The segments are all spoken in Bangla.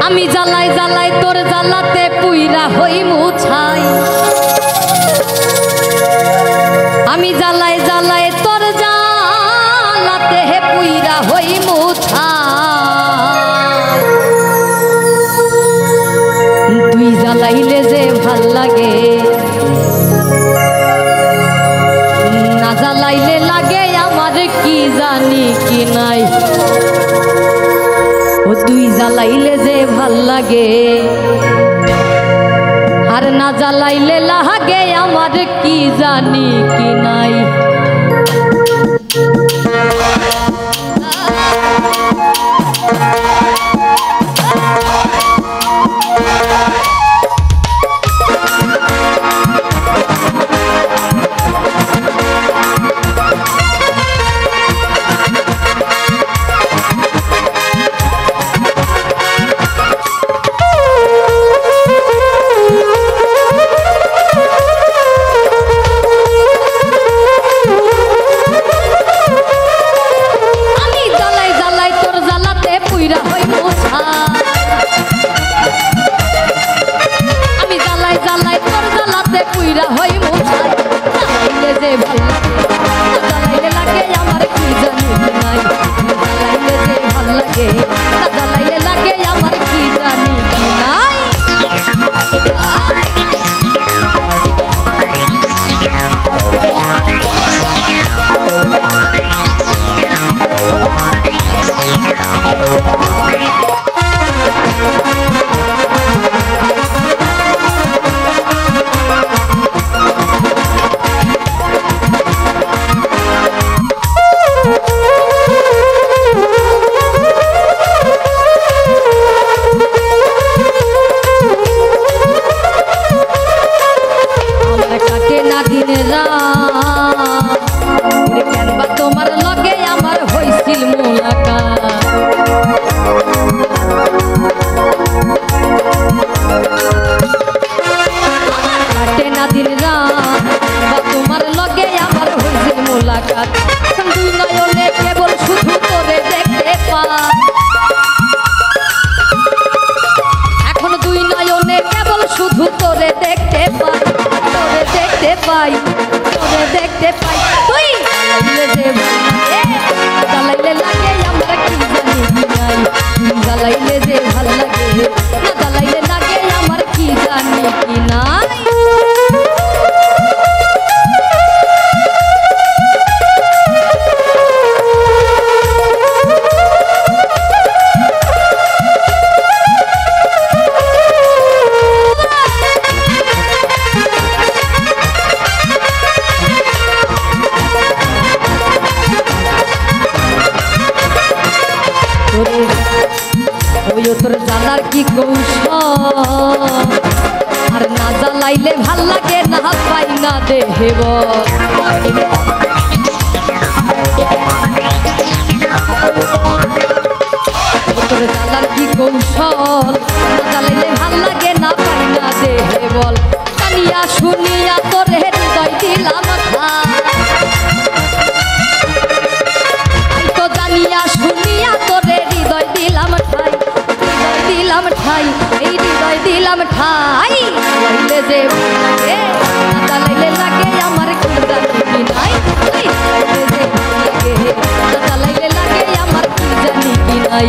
আমি জ্বালাই জ্বালাই তোর জ্বালাতে পুইরা হই মুছাই আমি জ্বালাই জ্বালাই তোর জ্বালাতে হে পুইরা হই মুছাই তুই জ্বালাইলে যে ভাল লাগে না জ্বালাইলে লাগে আমার কি জানি কি নাই ও তুই জ্বালাইলে যে ভাল লাগে আর না জ্বালাইলে লাগে আমার কি জানি কি নাই দেখতে পাই তুই জ্বালাইলে লাগে আমরা কি জানি কি নাই জ্বালাইলে যে ভাল লাগে না জ্বালাইলে লাগে আমার কি জানি কি নাই তোর জ্বালার কি কৌশল আর না জ্বালাইলে ভাল লাগে না পাই না দেহেব তোর জ্বালার কি কৌশল না জ্বালাইলে ভাল লাগে না পাই না দেহে বল জানিয়া শুনিয়া তোর হৃদয় দিলাম তো জানিয়া শুনিয়া তোর হৃদয় দিলাম ঠাই এই হৃদয় দিলাম ঠাই জ্বালাইলে যে লাগে না জ্বালাইলে লাগে আমার কি জানি কি নাই জ্বালাইলে যে লাগে না জ্বালাইলে লাগে আমার কি জানি কি নাই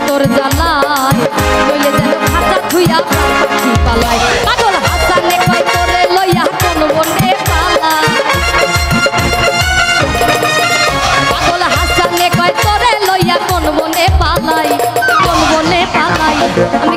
তোর জ্বালায় পালাই কোন বনে পালাই আমি